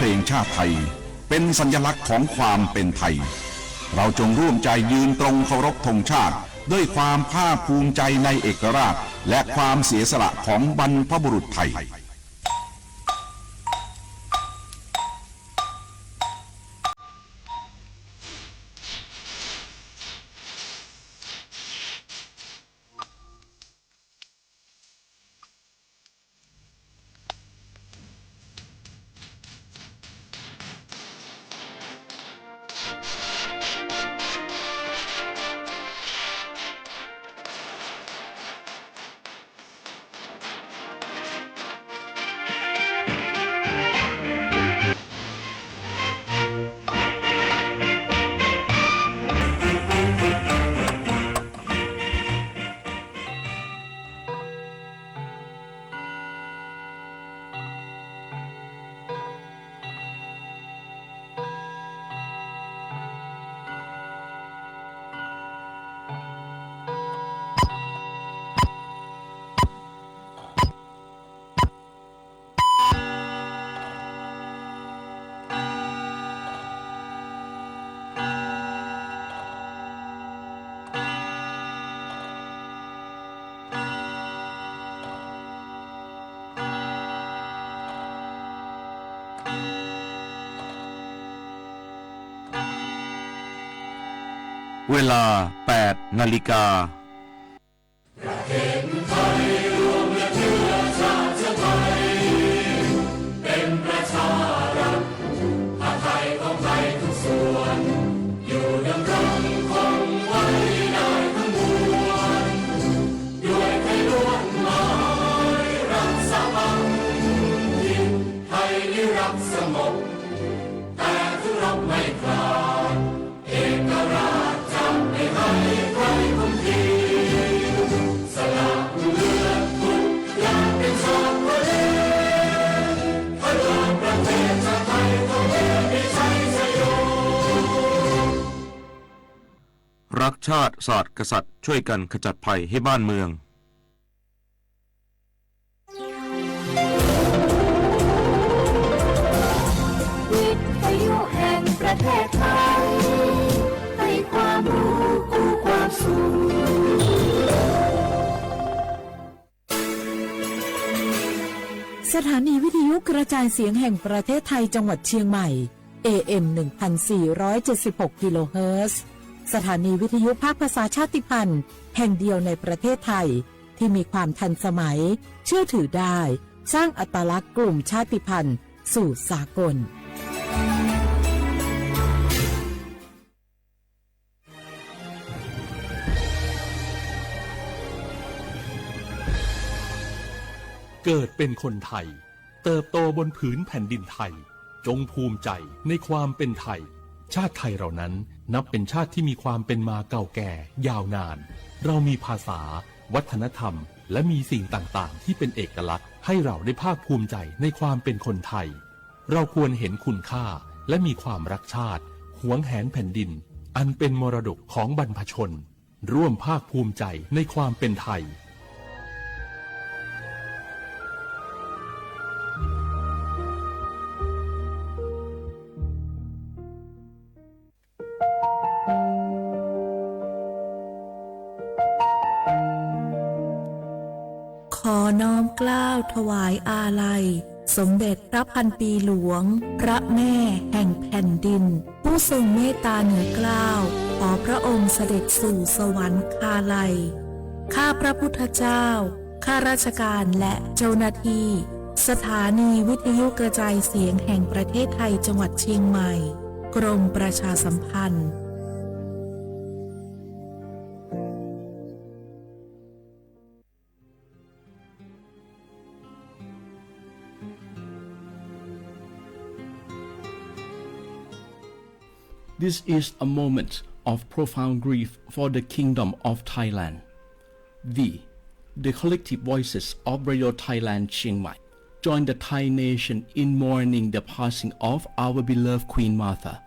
เพลงชาติไทยเป็นสัญลักษณ์ของความเป็นไทยเราจงร่วมใจยืนตรงเคารพธงชาติด้วยความภาคภูมิใจในเอกราชและความเสียสละของบรรพบุรุษไทยเวลา 8 นาฬิการักชาติศาสตร์กษัตริย์ช่วยกันขจัดภัยให้บ้านเมืองวิทยุแห่งประเทศไทยให้ความรู้กู้ความสุขสถานีวิทยุกระจายเสียงแห่งประเทศไทยจังหวัดเชียงใหม่ AM 1476 กิโลเฮิรตซ์สถานีวิทยุภาคภาษาชาติพันธุ์แห่งเดียวในประเทศไทยที่มีความทันสมัยเชื่อถือได้สร้างอัตลักษณ์กลุ่มชาติพันธุ์สู่สากลเกิดเป็นคนไทยเติบโตบนผืนแผ่นดินไทยจงภูมิใจในความเป็นไทยชาติไทยเรานั้นนับเป็นชาติที่มีความเป็นมาเก่าแก่ยาวนานเรามีภาษาวัฒนธรรมและมีสิ่งต่างๆที่เป็นเอกลักษณ์ให้เราได้ภาคภูมิใจในความเป็นคนไทยเราควรเห็นคุณค่าและมีความรักชาติหวงแหนแผ่นดินอันเป็นมรดกของบรรพชนร่วมภาคภูมิใจในความเป็นไทยขอน้อมเกล้าถวายอาลัยสมเด็จพระพันปีหลวงพระแม่แห่งแผ่นดินผู้ทรงเมตตาเหนือเกล้าขอพระองค์เสด็จสู่สวรรคาลัยข้าพระพุทธเจ้าข้าราชการและเจ้าหน้าที่สถานีวิทยุกระจายเสียงแห่งประเทศไทยจังหวัดเชียงใหม่กรมประชาสัมพันธ์This is a moment of profound grief for the Kingdom of Thailand. The collective voices of Radio Thailand Chiang Mai join the Thai nation in mourning the passing of our beloved Queen Martha,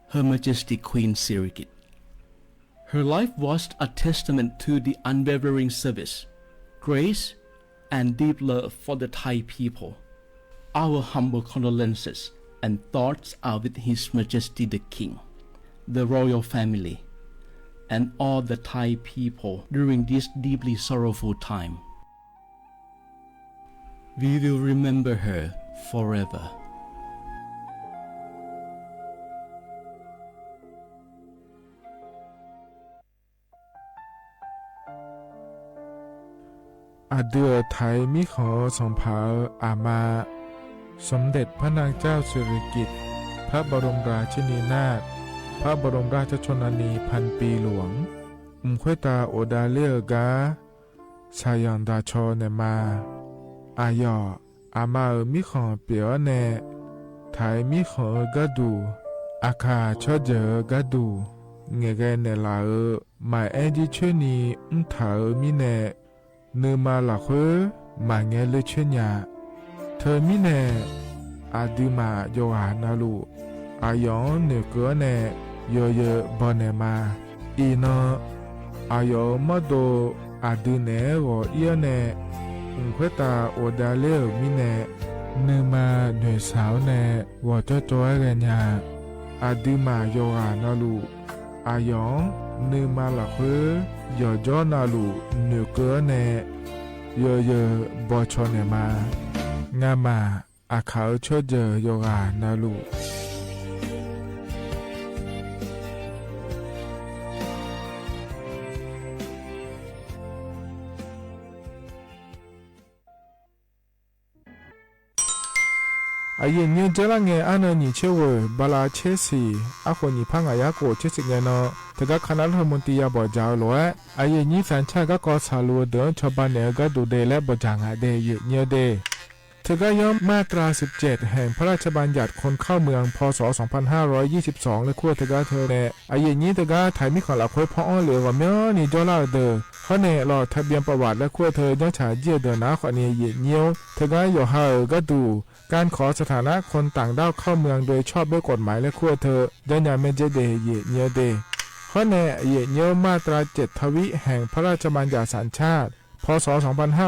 Her Majesty Queen Sirikit. Her life was a testament to the unwavering service, grace, and deep love for the Thai people. Our humble condolences and thoughts are with His Majesty the King, the royal family, and all the Thai people during this deeply sorrowful time. We will remember her forever. อาเดือไทยมิขอส่งเผาอามาสมเด็จพระนางเจ้าสิริกิติ์พระบรมราชินีนาถพระบรมราชชนนีพันปีหลวงควยตาโอดาเลียกาชายันดาชอเนมาอายออามามิขอเปียวเนไทยมิขอกะดูอาคาชอเจอกะดูเงเกเนลาหมายแอจิชนีถามิเนเนมาละเคมาเงเลเชญาเธอมิเนอาดิมาโยหานาลูอายองเนเกเนโยเยบอเนมาอีนอายอมโดอาดิเนโรเอียเนควยตาโอดาเลมิเนเนมาเนสาวเนวอเจโจเรญาอาดิมาโยหานาลูอายองเนมาละเคยอจอนาลูเนเกเนเยเยบอชอเนมางามาอาเขาชอเจโยกานาลูอายุเนี่ยจะละเงอันนี้เชื่อว่าบาลาเชสีอาคนนี้พังอายาโกเชสิเงนอแต่ก็คณะรัฐมนตรีบอกเจ้าหลวงอายุนี้แฟนชาก็กอสาลูเดินชาวบ้านเนี่ยก็ดูเดและบอกจางเดยเนี่ยเดเธอก็ย่อมมาตรา17แห่งพระราชบัญญัติคนเข้าเมืองพ.ศ. 2522และขั้วเธอก็เธอเนี่ยอายุนี้เธอก็ไทยมีของหลักคุยพ่ออ้อเหลือว่าเมื่อนี่จอล่าเดอเขาเนี่ยรอทะเบียนประวัติและขั้วเธอยังฉายเยี่ยเดินนะคนนี้เยี่ยเนี้ยวเธอก็อยู่ห่างก็ดูการขอสถานะคนต่างด้าวเข้าเมืองโดยชอบด้วยกฎหมายและขั้วเธอยังไม่เจเดเยี่ยเนี้ยวเดเขาเนี่ยเยี่ยเนี้ยวมาตรา7ทวิแห่งพระราชบัญญัติสัญชาติพ.ศ.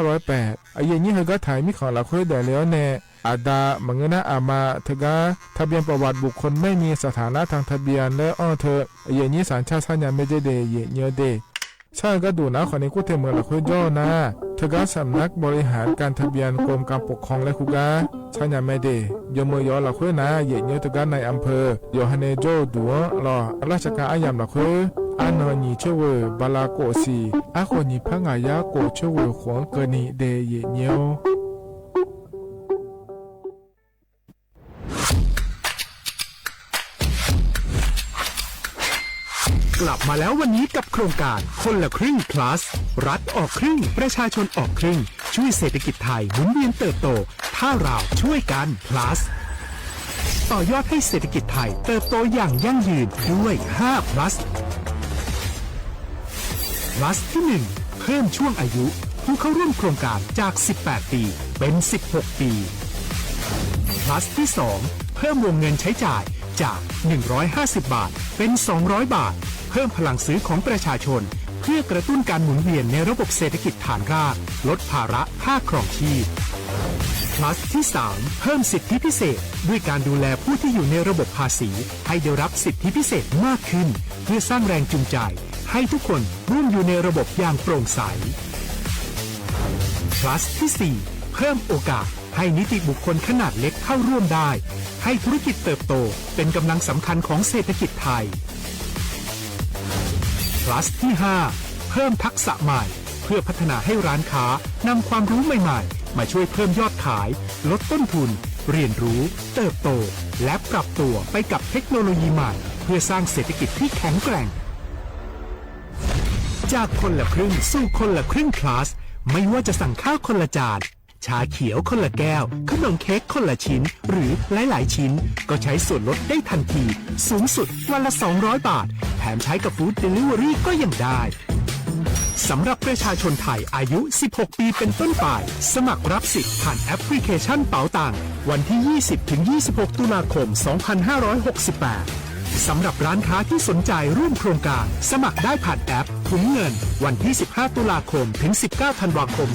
2508อายุนี้เธอก็ถ่ายมิของหลักคุยได้แล้วแน่อาดามังเงินอามาเธอก็ทะเบียนประวัติบุคคลไม่มีสถานะทางทะเบียนและอ้อเธออายุนี้สัญชาติสัญญาไม่ได้เดยเยอะเดใช่ก็ดูนะคนนี้กูเทเมืองหลักคุยย่อนะเธอก็สำนักบริหารการทะเบียนกรมการปกครองและคุกาสัญญาไม่ได้ยมยอหลักคุยนะเยอะเธอก็ในอำเภอยอฮันเนโจดัวรอราชการอายามหลักคุยอันนนีเชวบาลาโกสีอาคนนี้พังอายาโกเชวขวงเกนีเดเยเนียวกลับมาแล้ววันนี้กับโครงการคนละครึ่ง plus รัฐออกครึ่งประชาชนออกครึ่งช่วยเศรษฐกิจไทยหมุนเวียนเติบโตถ้าเราช่วยกัน plus ต่อยอดให้เศรษฐกิจไทยเติบโตอย่างยั่งยืนด้วย5 plus plus ที่ 1 เพิ่มช่วงอายุผู้เข้าร่วมโครงการจาก18ปีเป็น16ปีplus ที่ 2 เพิ่มวงเงินใช้จ่ายจาก150บาทเป็น200บาทเพิ่มพลังซื้อของประชาชนเพื่อกระตุ้นการหมุนเวียนในระบบเศรษฐกิจฐานรากลดภาระค่าครองชีพ plus ที่ 3 เพิ่มสิทธิพิเศษด้วยการดูแลผู้ที่อยู่ในระบบภาษีให้ได้รับสิทธิพิเศษมากขึ้นเพื่อสร้างแรงจูงใจให้ทุกคนร่วมอยู่ในระบบอย่างโปร่งใส plus ที่ 4 เพิ่มโอกาสให้นิติบุคคลขนาดเล็กเข้าร่วมได้ให้ธุรกิจเติบโตเป็นกำลังสำคัญของเศรษฐกิจไทย plus ที่ 5 เพิ่มทักษะใหม่เพื่อพัฒนาให้ร้านค้านำความรู้ใหม่ๆมาช่วยเพิ่มยอดขายลดต้นทุนเรียนรู้เติบโตและปรับตัวไปกับเทคโนโลยีใหม่เพื่อสร้างเศรษฐกิจที่แข็งแกร่งจากคนละครึ่งสู่คนละครึ่ง plus ไม่ว่าจะสั่งข้าวคนละจานชาเขียวคนละแก้วขนมเค้กคนละชิ้นหรือหลายๆชิ้นก็ใช้ส่วนลดได้ทันทีสูงสุดวันละ200บาทแถมใช้กับฟู้ดเดลิเวอรี่ก็ยังได้สำหรับประชาชนไทยอายุ16ปีเป็นต้นไปสมัครรับสิทธิ์ผ่านแอปพลิเคชันเป๋าตังวันที่ 20-26 ตุลาคม 2568 สำหรับร้านค้าที่สนใจร่วมโครงการสมัครได้ผ่านแอปถุงเงินวันที่ 15 ตุลาคมถึง 19 ธันวาคม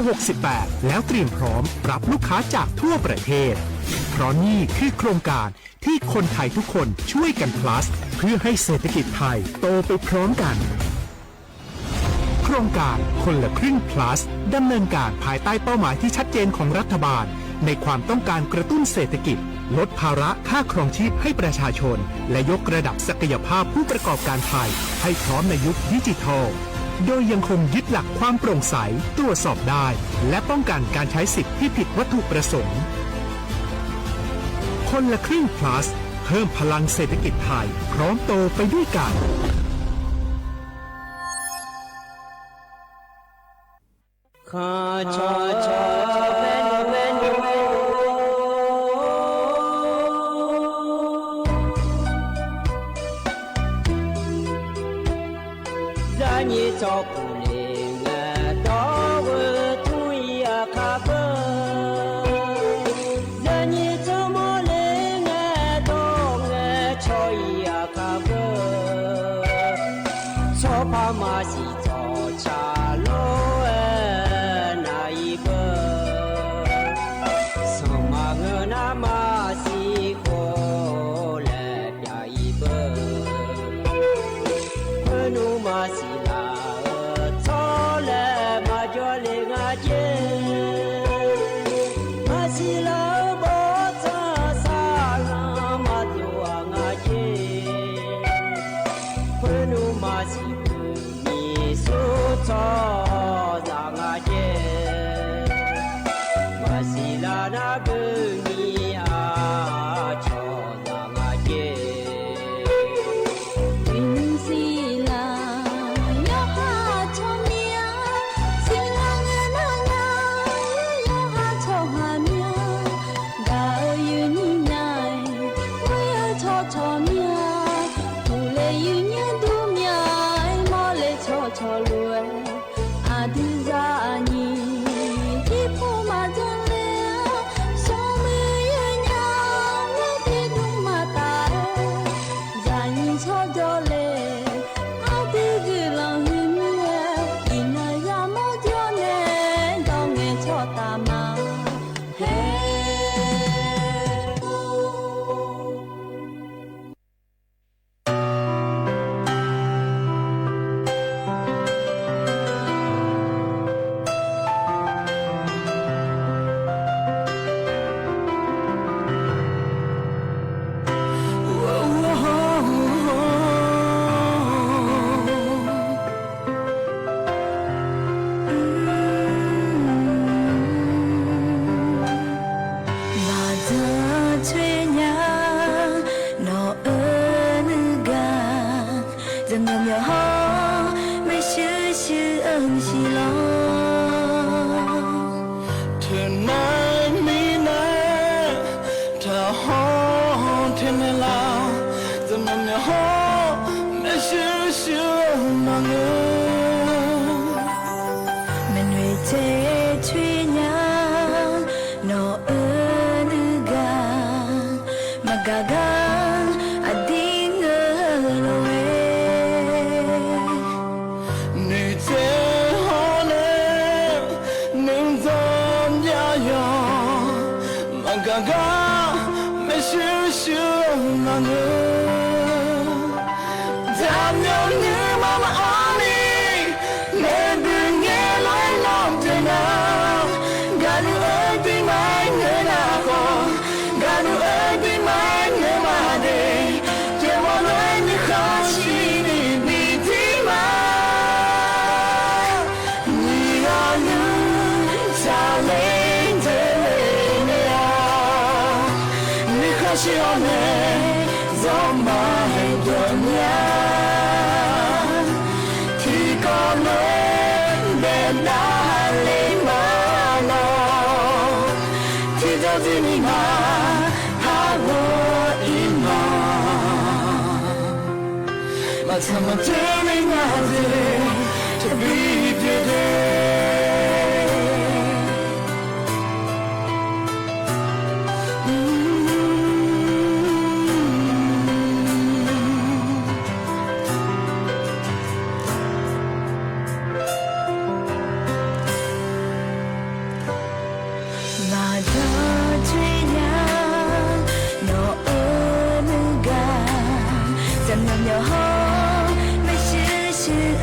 2568 แล้วเตรียมพร้อมรับลูกค้าจากทั่วประเทศ เพราะนี่คือโครงการที่คนไทยทุกคนช่วยกัน plus เพื่อให้เศรษฐกิจไทยโตไปพร้อมกัน โครงการคนละครึ่ง plus ดำเนินการภายใต้เป้าหมายที่ชัดเจนของรัฐบาลในความต้องการกระตุ้นเศรษฐกิจลดภาระค่าครองชีพให้ประชาชนและยกระดับศักยภาพผู้ประกอบการไทยให้พร้อมในยุคดิจิทัลโดยยังคงยึดหลักความโปร่งใสตรวจสอบได้และป้องกันการใช้สิทธิ์ที่ผิดวัตถุประสงค์คนละครึ่ง plus เพิ่มพลังเศรษฐกิจไทยพร้อมโตไปด้วยกัน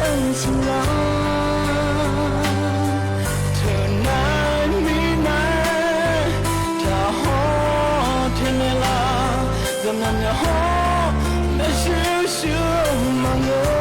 恩情郎。เธอนั้นมีไหมถ้าหอเทียนเวลา怎么样好那是什么呢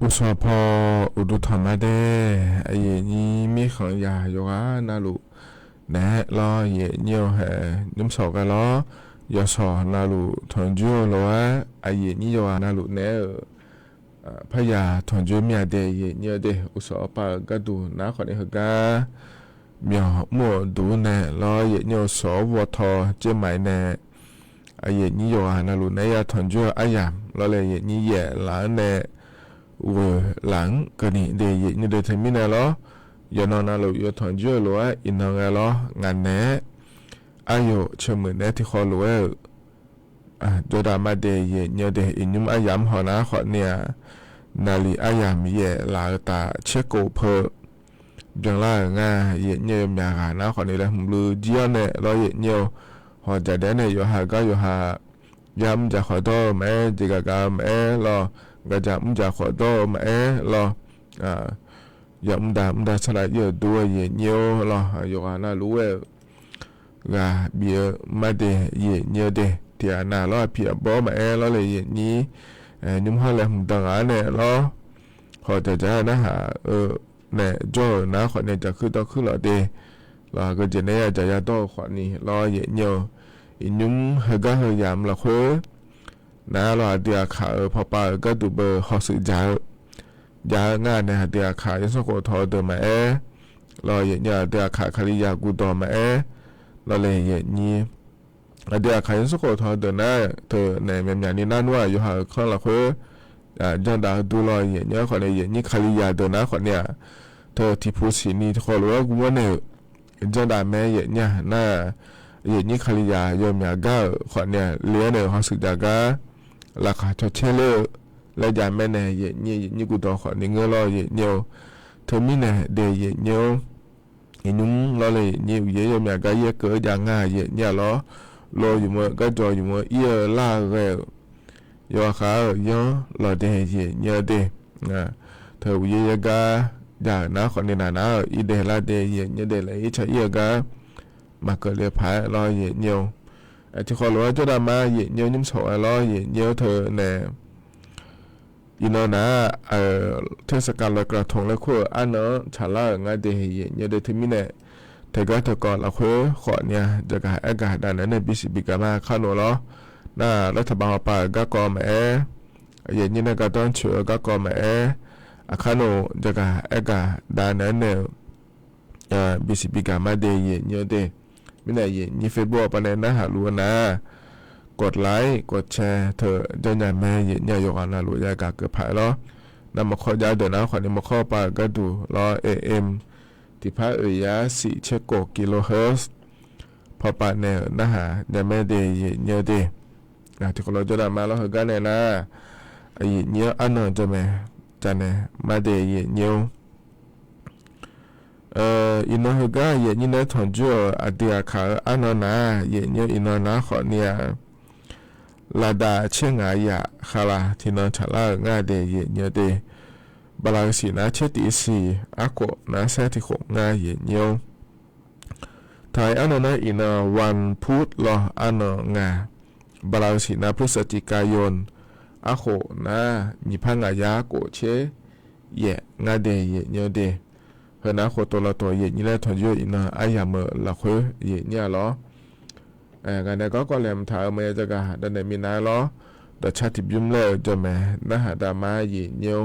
อุสพออุดุธรรมะเดไอ้ยี่มีของยาโยกานาลุแน่รอเย่เนียวแห่ยุ่มสอกันล้อยอสอนาลุทอนจูโลไอ้ยี่นี่โยกานาลุแน่พยาทอนจูเมียเดเย่เนียวเดอุสปากระดูน้าขอในหกาเมียวมัวดูแน่รอเย่เนียวสอวัวทอเจ้าหมายแน่ไอ้ยี่นี่โยกานาลุแน่ยาทอนจูอายามรอเลยเย่นี่เย่หลานแน่หลังก็นี่เดี๋ยวนี่เดี๋ยวทำมินาล้อยานอนเราอยู่ทอนจูล้วนอินนองล้องานเน่อายุเชื่อมือเน่ที่ขอล้วนโดยดามาเดี๋ยวเนี่ยเดี๋ยวอินยุ่มอายามหอนะขอเนี่ยนาลีอายามเย่ลาตาเช็คโกเพอจังล่างาเย่เนี่ยมีอาการนะขอนี่แหละผมรู้เจียนเน่ล้อเย่เนี่ยหอจะเด่นเน่อยู่หาก็อยู่หายามจะขอโทษแม่จิกากาแม่รอก็จะมุ่งจะขอโทษแม่รออย่ามุ่งด่าสลายเยอะด้วยเยี่ยวรออยู่กันน่ารู้ว่าเบียมาเดยเยี่ยวเดเทียน่ารอเพียบแม่รอเลยนี้ยุ่งหาเลยมุ่งต่างกันเนี่ยรอขอจะนะฮะเนี่ยจ่อนะขอเนี่ยจะขึ้นต่อขึ้นหรอเดรอก็จะเนี่ยจะยาโต้ขอนี่รอเยี่ยวยุ่งเฮก็เฮยามละคุยน้ารอเดียขาพอปาก็ดูเบอร์หอสื่อยางานเนี่ยเดียขายังสกทอเดิมรออย่างเงี้ยเดียขาคาริยากูดอมรอเลยอย่างนี้เดียขายังสกทอเดินนะเธอในเมียนนี่นั่นว่าอยู่หาข้อละคุยจันดาดูรออย่างเงี้ยคนในอย่างนี้คาริยาเดินนะคนเนี่ยเธอที่ผู้สินี่ขอรู้ว่ากูว่าเนี่ยจันดาแม่อย่างเงี้ยน่าอย่างนี้คาริยาโยมยาก้าคนเนี่ยเลี้ยเนี่ยหอสื่อยาราคาชดเชยเลยและยาแม่เนี่ยยี่กูต่อขอในเงื้อรอเยี่ยวเธอมีเนี่ยเดียเยี่ยวนุ่งรอเลยยี่เยี่ยมก็เยี่ยเกิดยางง่ายยี่ล้อรออยู่เมื่อก็จออยู่เมื่อเยี่ยล่าเร็วยอขาย่อรอเดียเยี่ยเดียเธอเยี่ยก็อยากนะขอในนาอีเดล่าเดียเยี่ยเดียเลยใช้เยี่ยก็มาเกิดเลยพายรอเยี่ยวที่ขอรู้ว่าจะได้มาเยี่ยยุ่งสอยรอเยี่ยวเธอเนี่ยยินนะเทศกาลลอยกระทงและคู่อันเนาะชาลางานเดียเนี่ยเดทิมิเน่เธอก็เธอก่อนละคู่ขอเนี่ยจะกหาอากาศด้านนั้นในบิสิบิกามาข้าโนล้อน่ารัฐบาลป่าก็กอแม่ ye ni na ka don chu ka ko me akano jaga ega da na ne BCB ga ma de ye nyo de mi na ye ni Facebook ปะนะหารู้นะกดไลค์กดแชร์เถอะเจ้าใหญ่แม่ye nya yo ka na lu ya ka ke phai lo na ma kho ja de na kho ni ma kho pa ka du lo AM ติพายา4เชโกกิโลเฮิรตซ์พอปะเนนะหาเนี่ยแม่เดยเนียเดที่คนเราจะได้มาแล้วเหกันเนี่ยนะไอ้เนียอันนั้นจะแม่จันเนี่ยมาเดยเนียวอินโนเหกันเยนี่เนี่ยถอนจั่วอดีตขาอันนั้นนะเยเนียอินโนนะขอเนี่ยลาดาเชียงายะคาลาที่นอนฉลาง่ายเดยเนียเดบาลาสีนะเชติสีอาโกนะแซติโขงาเยเนียวไทยอันนั้นอินาวันพุธรออันงาบาลาสีนะพฤศจิกายนอาโขนะมีพังอายาโกเชเยงาเดเยเนียวเดเฮนะโคตัวละตัวเยนี่แหละทอนโยอินาอายาเมละคุเยเนี่ยล้อกันเนี่ยก็แหลมถาเมจะกะดันเนี่ยมีนาล้อเดชาติบิมเลจะแม่นะหาดามาเยเนียว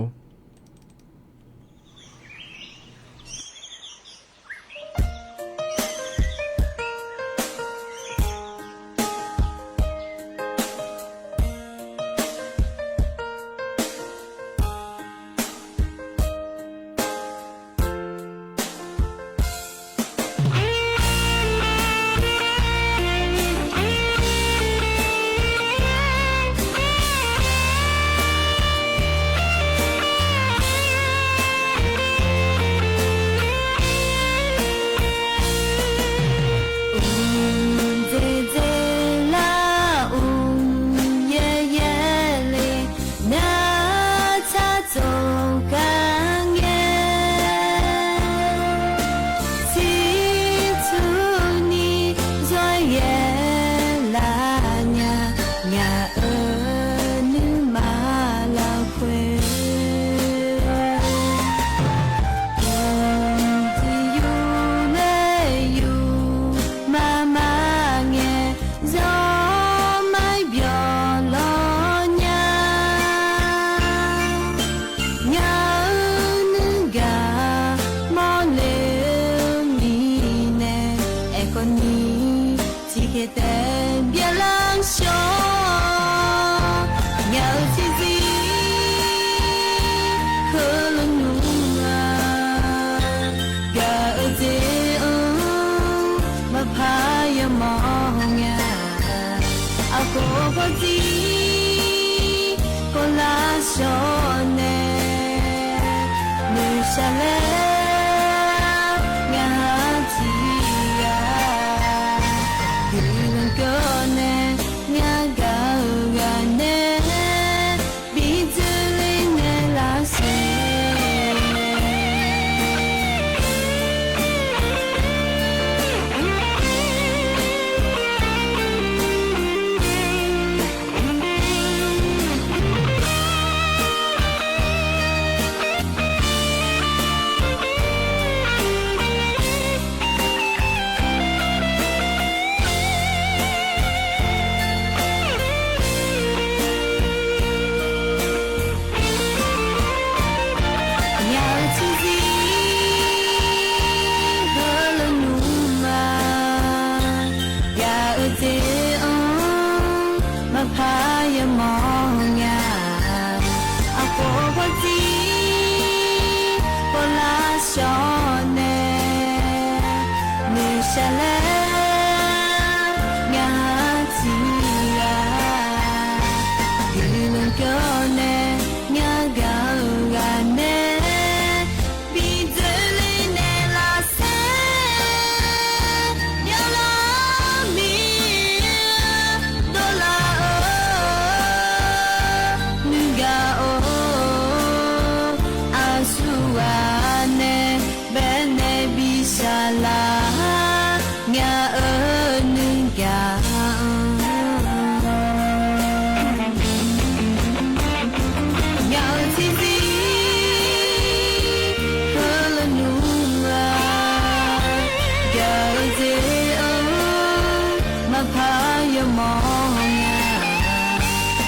พายมอง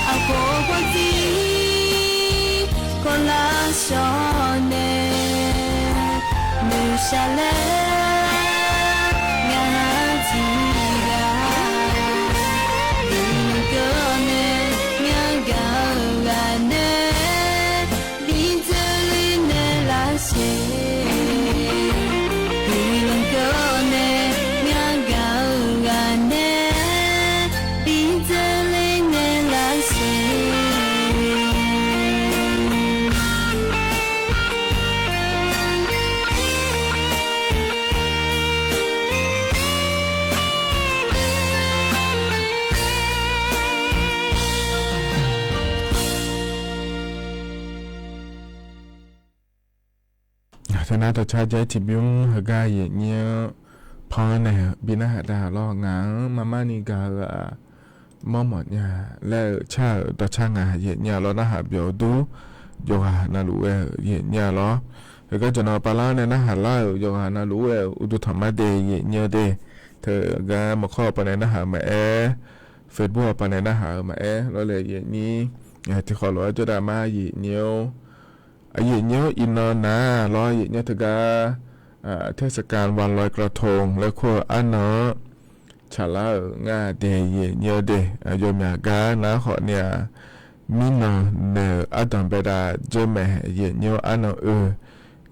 อาโกโกจี少年，留下来我自个，一个呢，我个呢，你这里呢那些，一个呢，我个呢，你这里呢那些。ธนาตชาใจจิบยุงหกายเงี้ยพอเนี่ยบินาหาดาลองางมามานิกาละมอมอเนี่ยแล้วชาตชางาเยเนี่ยเรานะหาเบียวดูโยหานาลูเอเยเนี่ยเราแล้วก็จะนอปลาเนี่ยนะหาล่าโยหานาลูเออุดุธรรมะเดเยเนี่ยเดเธอกามาข้อปะเนี่ยนะหามาเฟซบุ๊กปะเนี่ยนะหามาเราเลยเยนี้ที่ขอร้อยจะดามาเยเนี่ยอายุเนี้ยอินนอนาร้อยเนี้ยถึงกับเทศกาลวันลอยกระทงแล้วก็อันเนาะฉลาดง่าเดยเนี้ยเดโยมยากานะขอเนี่ยมินอเนออัดัมเบดาเจแม่เนี้ยอันเนาะ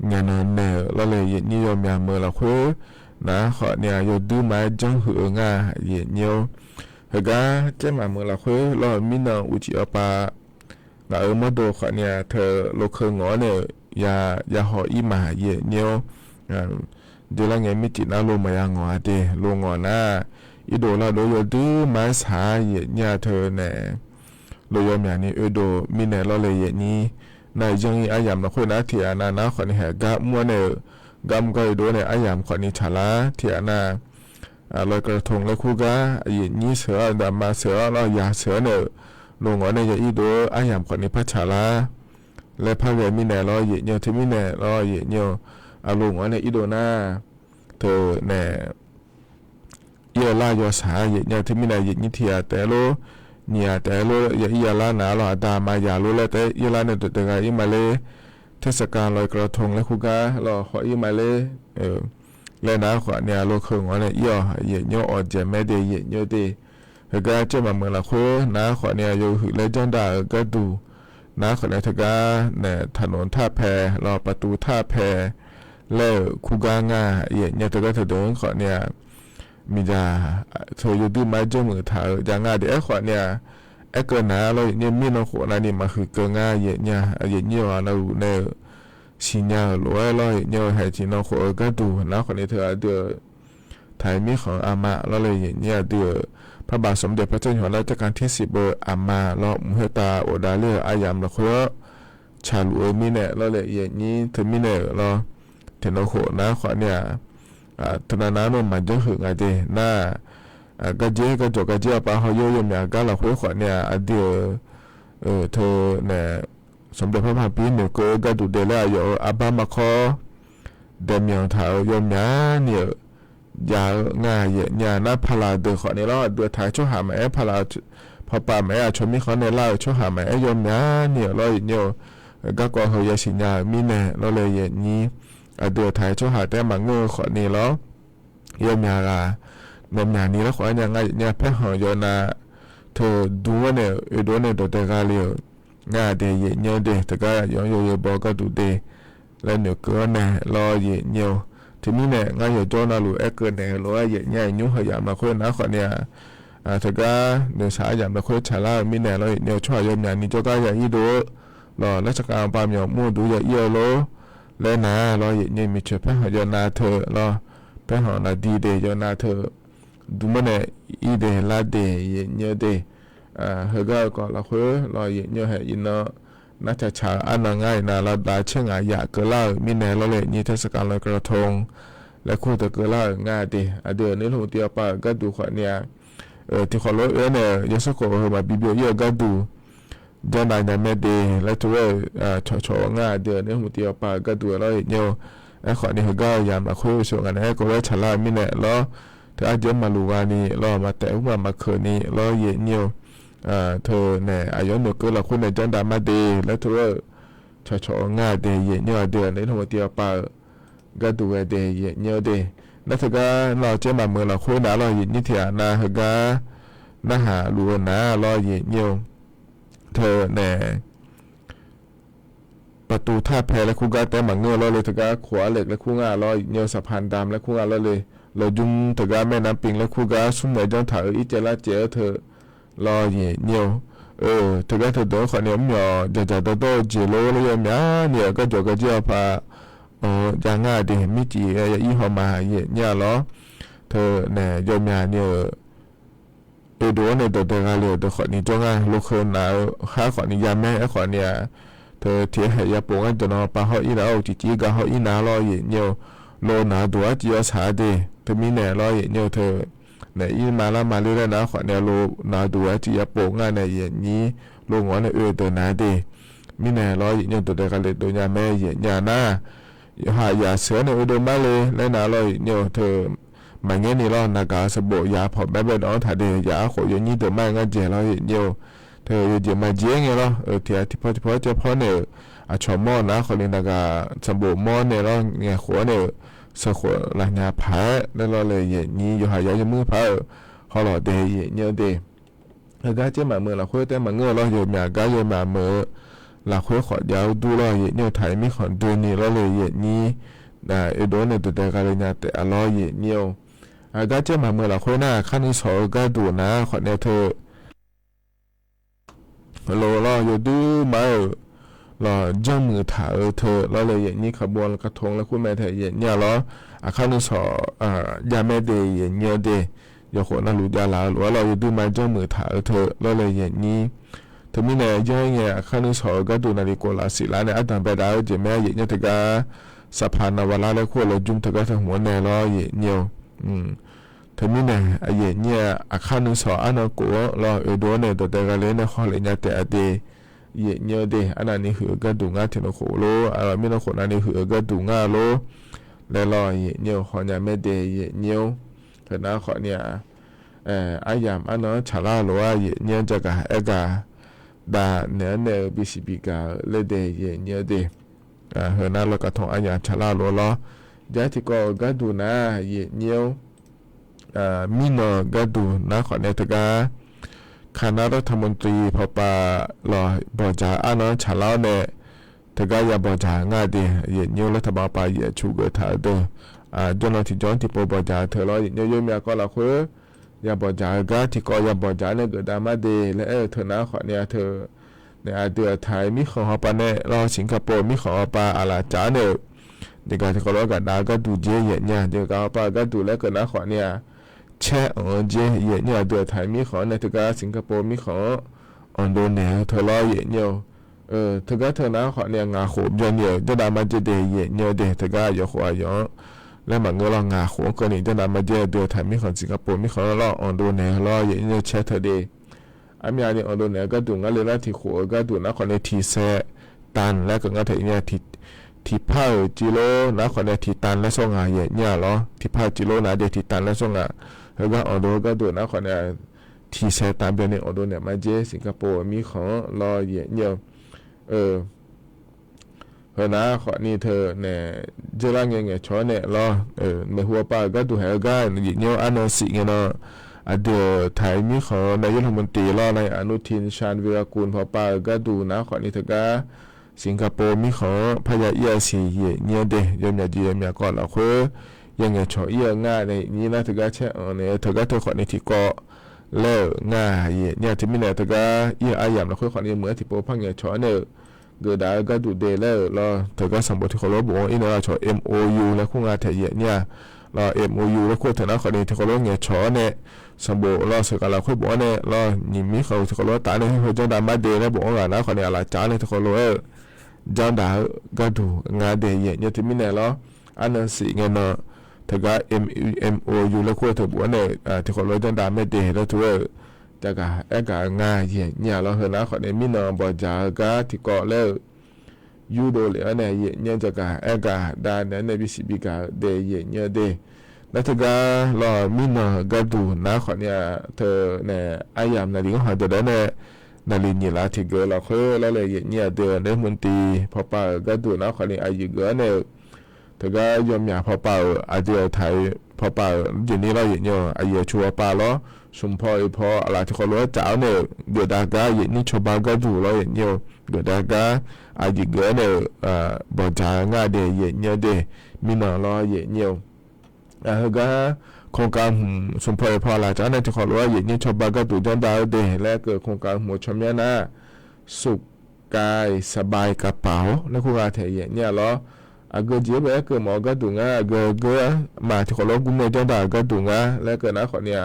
เงินเนอเราเลยนี่โยมยาเมื่อเราคุยนะขอเนี่ยโยดูไม้จังหือง่าเนี้ยเฮก้าเจ้ามาเมื่อเราคุยเรามินออุจิอปาเรามาดูขอเนี่ยเธอโลเคงอเนี่ยอย่าหออีมาเยเนียวเดี๋ยวละไงมิจิน่าโลมายังงอเดโลงอนะอีโดละโลยดื้อมาสาเยเนี่ยเธอเนี่ยโลยมอย่างนี้โดมีเนี่ยเราเลยเยนี้ในยังอีอายามเราคุยนะเถียนานะขอนี่แหกะมัวเนี่ยกำก็โดเนี่ยอายามขอนี่ฉลาเถียนาลอยกระทงแล้วคู่กะเยนี้เสือดำมาเสือเราอยาเสือเนี่ยลงอ๋อในอีโดอายามขอนี้พัชลาและพระเวมิเนรอเยเนียวที่มิเนรอเยเนียวอาลงอ๋อในอีโดนาเธอเนี่ยเยลายอสาเยเนียวที่มิเนเยนิเทียแต่โลเนี่ยแต่โลเยลานาลอดามายาโลและแต่เยลาเนี่ยตัวกาอิมาเลเทศกาลลอยกระทงและคุกาลอขออิมาเลและนะขอเนี่ยโลเคงอ๋อในย่อเยเนียวออเจแม่เดเยเนียวเดเฮกาเจ้ามาเมืองละโคนะขอเนี่ยอยู่หือเลจันดาก็ดูนะขอเนี่ยทกาเนี่ยถนนท่าแพรอประตูท่าแพแล้วคูกางาเยเนี่ยตกาเธอเดินขอเนี่ยมีจาเธออยู่ดูไม้เจ้ามือถ่ายจางาเดี๋ยวขอเนี่ยเกินนะเราเนี่ยมีน้องขอนะนี่มาคือเกินงาเยเนี่ยว่าเราเนี่ยชิญาหรือว่าเราเนี่ยให้จีน้องขอก็ดูนะขอเนี่ยเธอเดือไทยมีของอามาเราเลยเนี่ยเดือพระบาทสมเด็จพระเจ้าอยู่หัวรัชกาลที่10เบอร์อามาเรามุเฮตาโอดาเลอายามเราคุยชาลูมิเนเราเลยอย่างนี้ถึงมิเนเราถึงเราโขนะขอเนี่ยธนานาโนมันจะหึงไงดีน่าก็เจ๊ก็จบก็เจ๊ปะเขาโยยมอย่างก็เราคุยขอเนี่ยเดียวเธอเนี่ยสมเด็จพระพันปีเนี่ยก็ดูเดล่าอยู่อาบามาคอเดมียงถาวยมยาเนี่ยยาง่ายเนี่ยน่าพลาเดือขอในเราเดือถ่ายช่วยหาแม่พลาพอป่าแม่ชมมีเขาในเล่าช่วยหาแม่ยมเนี่ยเราเนี่ยก็ก็เขาอยากสิญามีเนี่ยเราเลยอย่างนี้เดือถ่ายช่วยหาแต่บางเงอขอในเรายมยาละนมยานี้แล้วขออย่างไงเนี่ยแพ้หอยนาเธอดูว่าเนี่ยดูเนี่ยตัวแต่กาเลียวง่ายเดียเนี่ยเดียแต่ก็ย้อนโยบอกก็ดูเดียแล้วเนี่ยก็เนี่ยรอเนี่ยทีนี้เนี่ยง่ายอยู่จอนาลูเกินเนี่ยรู้ว่าเนี่ยยุ่งหยาบมาคุยนะขอเนี่ยถ้าก็เนื้อสายหยาบมาคุยชาลามีเนี่ยเราเนี่ยช่วยยมอย่างนี้เจ้าก็อย่างนี้ดูรอราชการปามอย่างมู่ดูอย่างเยอะโลและนะเราเนี่ยมีเชื่อแพ้หอยนาเธอรอแพ้หอนาดีเดยนาเธอดูมันเนี่ยอีเดลาเดยเนี่ยเดเฮก็เราคุยเราเนี่ยให้ยินเนาะน่าจะชาอันง่ายนะเราได้เชื่องอยากเกล่ามีแนวเราเลยนี่เทศกาลลอยกระทงและคู่ตะเกล่าง่ายดีเดือนนี้เราเดียวไปก็ดูขวัญเนี่ยที่ขอร้อยเนี่ยยังสักคนมาบิบิโอเยอะก็ดูเดินได้ในเมดีและตัวชอง่ายเดือนนี้เราเดียวไปก็ดูเราเนี่ยไอ้ขวัญนี่ก็ยามมาคุยชงกันไอ้ก็เลยฉลาดมีแนวแล้วถ้าอาจจะมาลูกานี่เรามาแต่มาคืนนี้เราเนี่ยเธอเนี่ยอายุหนูก็เราคนในจันดามาดีแล้วเธอ ชง่าเดเยเนียเดือนในทงเตียปาก็ดูเดเยเนียเดนักก็เราเจ้ามาเมืองเราคุยนะเราเห็นนิทานนะฮะก็นะหาลูนะเราเห็นเนียวเธอเนี่ยประตูท่าแพและคู่กาแต่มาเงือเราเลยเธอก็ขวาเหล็กและคู่งาเราเนียวสะพานดำและคู่งาเราเลยเราจุ่มเธอก็แม่น้ำปิงและคู่กาสุ่มในจังถ่ายอีเจล่าเจอเธอเราเห็นเนียวเธอก็เธอโดนขอเนี่ยมั้ยจะโตเจโลเลยมั้ยเนี่ยก็จะก็จะพาอย่างง่ายดีมิจิยี่ห้อมาเนี่ยเหรอเธอเนี่ยยมยาเนี่ยโดนเนี่ยตัวกันเลยตัวขอนี้จ้องอ่ะลูกคนน่ะข้าขอนี้ยามแม่ขอเนี่ยเธอเที่ยให้ยาปงกันจนพาเขาอีแล้วจีก็เขาอีน่ารอเนี่ยโลน่ะตัวจีอาสาดีเธอมีเนี่ยรอเนี่ยเธอเนี่ยอีมาละมาเรื่อยๆนะขอเนี่ยโลน่ะตัวจีอาปงกันเนี่ยนี้โลงอนเนี่ยตัวน่ะดีมีเนี่ยรอเนี่ยตัวกันเลยตัวยาแม่เนี่ยน่ะหายาเสือในอุดมมาเลยและน่าลอยเนี่ยเธอมาเงี้ยนี่รอนากาสบู่ยาผมแม่เป็นน้องถ่ายเดียาขอยยี่ตัวไม่งั้นเจเราเนี่ยเธอเดี๋ยวมาเจียงเหรอที่ที่พอจะพอเนี่ยชอมอนะคนนี้นากาสบู่มอเนี่ยเราเนี่ยหัวเนี่ยสักหัวหลังยาผาแล้วเราเลยนี่อยู่หายาจะมือผาเขาหล่อเดียเนี่ยเดียแล้วก็เจ้ามาเมื่อเราคุยแต่มาเงือเราอยู่มาก็อยู่มาเมื่อเราคุยขอเดียวดูเราเนี่ยถ่ายมีขอดูนี่เราเลยนี่โดนเนี่ยตัวเด็กอะไรเนี่ยแต่อร่อยเนี่ยก็เจ้ามาเมื่อเราคุยหน้าขั้นที่สองก็ดูนะขอเนี่ยเธอเราอยู่ดูมาเราจ้องมือถ่ายเธอเราเลยนี่ขบวนกระทงแล้วคุณแม่เธอเนี่ยเราขั้นที่สองยาแม่เดียเนี่ยเดียอย่าขอน่ารู้ยาลาหรือว่าเราอยู่ดูมาจ้องมือถ่ายเธอเราเลยนี่เธอมีเนี่ยยังไงขั้นที่สองก็ดูนาฬิกาละสิแล้วเนี่ยอันดับไปได้จะแม่เนี่ยเธอก็สะพานนาวาระแล้วขั้วเราจุ่มเธอก็ทางหัวแนวเราเนี่ยเธอมีเนี่ยเนี่ยขั้นที่สองอันนั้นก็เราโดนเนี่ยตัวเด็กเลยเนี่ยเขาเลยเนี่ยแต่เดียเนี่ยเดียอันนั้นนี่คือก็ดูง่ายที่เราขอโลอะไรไม่เราขอนั่นนี่คือก็ดูง่ายโลแล้วเราเนี่ยเขาเนี่ยไม่เดียเนี่ยเธอน่าขอเนี่ยอายามอันนั้นฉลาดหรือว่าเนี่ยจะกะดาเนี่ยบิสิบิกาเลเดเนี่ยเดเฮน่าเราก็ทงอายามฉลาดหรือล้อยาที่ก็ดูนะเนี่ยมีนก็ดูนะขอเนี่ยตะกาคณะรัฐมนตรีพอปาลอยบอจาอันนั้นฉลาดเนี่ยตะกาอย่าบอจาง่ายดีเนี่ยรัฐบาลไปชูเกิดถ่ายเด้อจนเราที่ย้อนที่ปบอจาเธอเราเนี่ยมีก็เราคุยยาบอจาก็ที่ก็ยาบอจาเนี่ยเกิดดราม่าเดและเธอนะขอเนี่ยเธอเนี่ยเดือไทยมีของฮอปาเนี่ยรอสิงคโปร์มีของฮอปาอะไรจ้าเนี่ยเดี๋ยวที่เขาเล่ากันได้ก็ดูเจี๊ยเนี่ยเดี๋ยวก็ฮอปาก็ดูแล้วก็นะขอเนี่ยแช่เจี๊ยเนี่ยเดือไทยมีของเนี่ยเธอก็สิงคโปร์มีของอันโดเนี่ยเธอรอเนี่ยเธอก็เธอนะขอเนี่ยงาขบเนี่ยจะดราม่าจะเดเนี่ยเดเธอก็อย่าขวายแล้วมันก็ลองงาหัวกันนี่จะนำมาเจอเดือดไทยไม่ของสิงคโปร์ไม่ของเราอันโดเนี่ยเราอย่างนี้เช็ดเธอดีอันนี้อันโดเนี่ยก็ดูงั้นเลยนะที่หัวก็ดูนะคนในทีเซตันแล้วก็งั้นเธอเนี่ยที่ผ้าจิโร่นะคนในที่ตันและส่งหาเนี่ยเหรอที่ผ้าจิโร่นะเดี๋ยวที่ตันและส่งหาแล้วก็อันโดก็ดูนะคนในที่เซตันเป็นเนี่ยอันโดเนี่ยมาเจอสิงคโปร์มีของเราเนี่ยเฮนะขอนี่เธอเนี่ยเจริญเงี้ยชอเนี่ยรอในหัวป้าก็ดูแหกันเนี่ยอันนั้นสิเนาะเดี๋ยวไทยมีขอนายกรัฐมนตรีรอในอนุทินชาญวีรกูลพอป้าก็ดูนะขอนี่เธอก็สิงคโปร์มีขอพยาเอียสีเนี่ยเดยมยาจียมยาก่อนเราคุยยังไงชอเอียง่ายในนี้นะเธอก็แช่เนี่ยเธอก็เธอขอในที่เกาะเล่ง่ายเนี่ยที่มีเนี่ยเธอก็เอียอายามเราคุยขอนี่เหมือนที่โปพังเนี่ยชอเนี่ยเกิดได้ก็ดูเดลแล้วเราเธอก็สมบูรณ์ที่เขาบอกว่าอินเราชอ MOU แล้วคู่งานไทยเนี่ยเรา MOU แล้วคู่เธอนะเขาเนี่ยที่เขาเงี้ยชอเนี่ยสมบูรณ์เราสึกเราคุยบอกเนี่ยเรายิ่งมีเขาที่เขาตาเนี่ยเขาจะดามาเดลแล้วบอกว่านะเขาเนี่ยอะไรจ้าเนี่ยที่เขาจ้าด่าก็ดูงานเดียเนี่ยที่มีเนี่ยเราอันนั้นสิเงี้ยเนาะเธอก็ MOU แล้วคู่เธอบอกว่าเนี่ยที่เขาจะดามาเดลแล้วทั่วจะกะกะง่ายเนี่ยเราเห็นนะขอในมินบอจากะที่เกาะแล้วยูโดเลยเนี่ยเนี่ยจะกะกะดานเนี่ยบิสิบิกะเดเนี่ยเดแล้วเธอก็รอมินก็ดูนะขอเนี่ยเธอเนี่ยอายามนาฬิกาหาตัวเนี่ย นาลินีลาที่เกิดเราเคยแล้วเลยเนี่ยเดือนได้มุนตีพอป่าก็ดูนะคนนี้อายุเกิดเนี่ยแต่ก็ยอมอยากพอป่าอาเดียวไทยพอป่าอย่างนี้เราอย่างเนี่ยอายุชัวป่าล้อสมพอพออะไรที่เขารู้เจ้าเนี่ยเดือดดากาอย่างนี้ชาวบ้านก็ดูเราอย่างเนี่ยเดือดดากาอายุเกิดเนี่ยบ่จางง่ายเดียอย่างเนี่ยเดมีหน่อเราอย่างเนี่ยก็โครงการสมพอพอหลังจากนั้นที่เขารู้ว่าอย่างนี้ชาวบ้านก็ดูจนดาวเดและเกิดโครงการหัวชมยานาสุขกายสบายกระเป๋าและคุณอาเทียเนี่ยล้อเกิดเยอะไปเกิดหมอก็ดูง่าเกิดมาที่เขารู้กุมในจนดาวก็ดูง่าและเกิดนะคนเนี่ย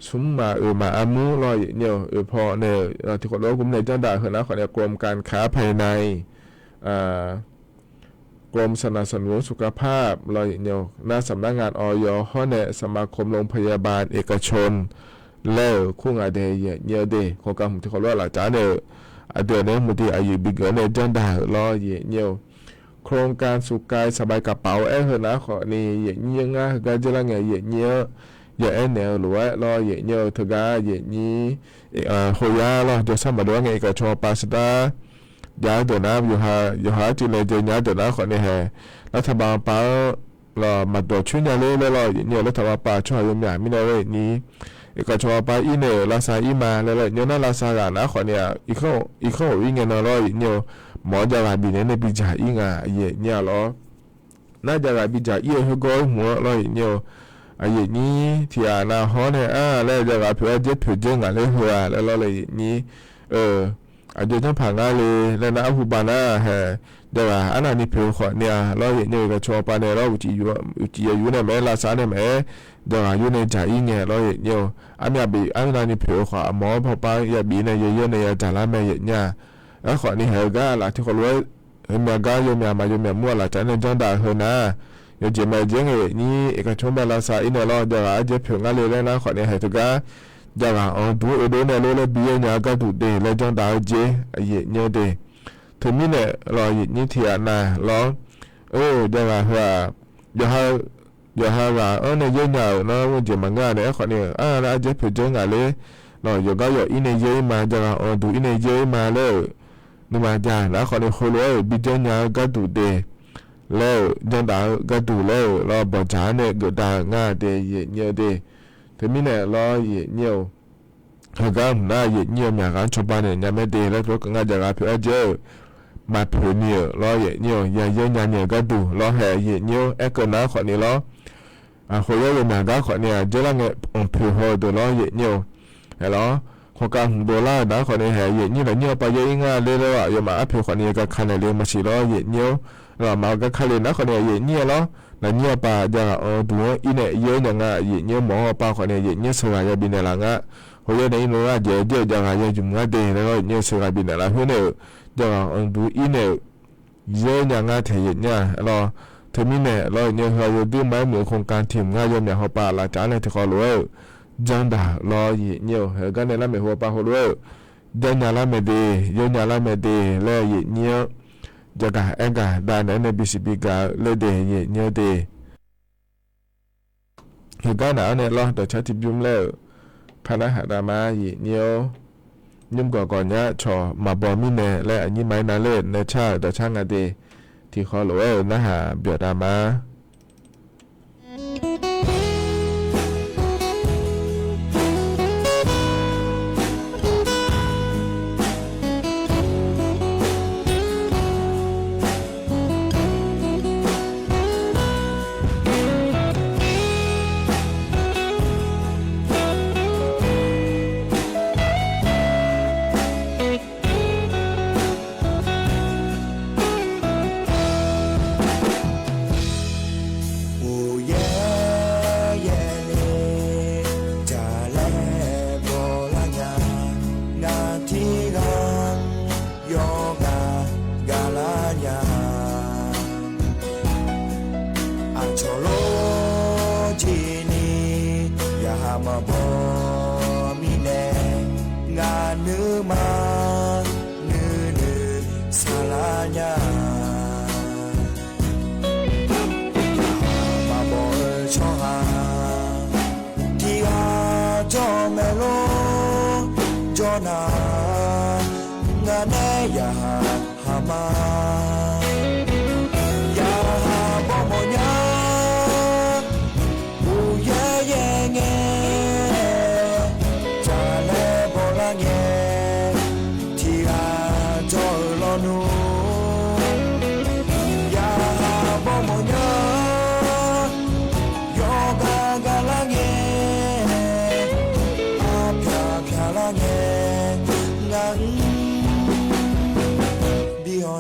สมมามาอามูรอเนี่ยพอเนี่ยที่เขารู้กุมในจนดาวคือนะคนเนี่ยกรมการค้าภายในกรมสนับสนุนสุขภาพรอยเนี่ยหน้าสำนักงานอย.ห้อในสมาคมโรงพยาบาลเอกชนแล้วคู่งานเดียเนี่ยเดโครงการที่เขาเรียกหลักการเนี่ยเดือนนี้มุติอายุบิเกอร์เนี่ยจันดารอเนี่ยโครงการสุขกายสบายกระเป๋าเหนะขอนี่เนี่ยง่ายก็จะละเงียเนี่ยเนี่ยหรือว่ารอเนี่ยถึงก็นี้โฮยาเราจะสมัครด้วยเอกชนปัสดายาเดินน้ำอยู่หาจุดเลยเดินยาเดินน้ำคนนี้แห่รัฐบาลป่าเรามาตัวช่วยยาเล่แล้วเราเนี่ยรัฐบาลป่าช่วยยมอย่างไม่ได้เลยนี้เอกชนป่าอีเนี่ยลาซาอีมาแล้วเนี่ยนั่นลาซากันนะคนเนี่ยอีกข้อวิ่งเงินเราเนี่ยหมอจะรับบินในปีจ่าอีงาเนี่ยเราน่าจะรับบินจ่าอีหัวก้อยหัวเราเนี่ยนี้ที่นาฮอเนี่ยแล้วจะรับเพื่อเจ็บผิวเจ้งอะไรหัวแล้วเราเลยนี้อาจจะต้องผ่านได้เลยแล้วนะผู้บ้านนะฮะเดี๋ยวอันนั้นนี่เพื่อขอเนี่ยเราเนี่ยก็ชอบไปเนี่ยเราอุจิอยู่เนี่ยแม่ลาซาเนี่ยแม่เดี๋ยวอยู่ในใจยิ่งเนี่ยเราเนี่ยอันนี้บีอันนั้นนี่เพื่อขอหมอพอไปอย่าบีเนี่ยเยอะๆเนี่ยจ่าละแม่เนี่ยแล้วขอนี่เฮก้าหลักที่เขารู้เห็นแม่ก้าโยมมาโยมมั่วหลักจากนั้นจังได้เฮนะโยมเจมาเจงนี่เอกชนแม่ลาซาอินเนี่ยเราเดี๋ยวจะเพื่องานเลยนะขอเนี่ยเฮตุก้าจะว่าดูเนี่ยเราเลยบีเนี่ยก็ดูเดเลยจังได้เจเนี่ยเดถึงนี่เนี่ยเรานี่ที่น่ะเราจะว่าอย่าว่าเนี่ยเยอะเนี่ยนะว่าจะมันง่ายเนี่ยขอเนี่ยเราจะเพื่อจังไงเลยเราอยู่ก็อยู่อินเยอะมาจะว่าดูอินเยอะมาเลยนี่มาจ้าแล้วขอเนี่ยคนเลยบีจังเนี่ยก็ดูเดแล้วจังได้ก็ดูแล้วเราบอกจ้าเนี่ยก็ได้ง่ายเดเนี่ยเดถึงนี่เนี่ยเราเนี่ยเขาก็น่าเนี่ยมีการชอบบ้านเนี่ยไม่ดีแล้วก็ง่ายจะรับเพื่อเจอมาเพื่อเนี่ยเราเนี่ยอย่าเยอะเนี่ยก็ดูเราแห่เนี่ยก็น่าขอเนี่ยเราคนเราเนี่ยก็ขอเนี่ยเจอแล้วเนี่ยเพื่อหัวตัวเราเนี่ยแล้วโครงการโบราณนะขอเนี่ยแห่เนี่ยแบบเนี่ยไปเยอะง่ายเลยแล้วอย่ามาเพื่อขอเนี่ยก็คันเลยมาสิเราเนี่ยเรามาก็คันเลยนะขอเนี่ยเนี่ยแล้วแล้วเนี่ยป่าจะดูอินเนี่ยเยอะอย่างเงี้ยเนี่ยหมอป่าขอเนี่ยเนี่ยสลายบินเนี่ยละเงี้ยเขาจะได้รู้ว่าเดี๋ยวจะหาจุดงานเดย์แล้วเนี่ยสลายบินเนี่ยละเพื่อนเนี่ยจะดูอินเนี่ยเยอะอย่างเงี้ยเทียนเนี่ยเราถึงมีเนี่ยเราเนี่ยเขาจะดูไม่เหมือนโครงการทีมงานยังเนี่ยเขาป่าละจ้าเนี่ยที่เขารู้จังด่าเราเนี่ยเห็นกันเนี่ยละไม่หัวป่าเขารู้จังเนี่ยละไม่ดีเยอะเนี่ยละไม่ดีแล้วเนี่ยจะกะได้ในBCBกะเลยเดย์เนี่ยเดย์เห็นกันเนี่ยเราแต่ชัดทิบยุ่มแล้วพนักหาดามาเนี่ยยุ่มก่อนเนี่ยชอมาบอมิเน่และอันนี้ไม่นาเล่ในชาแต่ช่างเดย์ที่เขาหลวนะฮะเบียดามา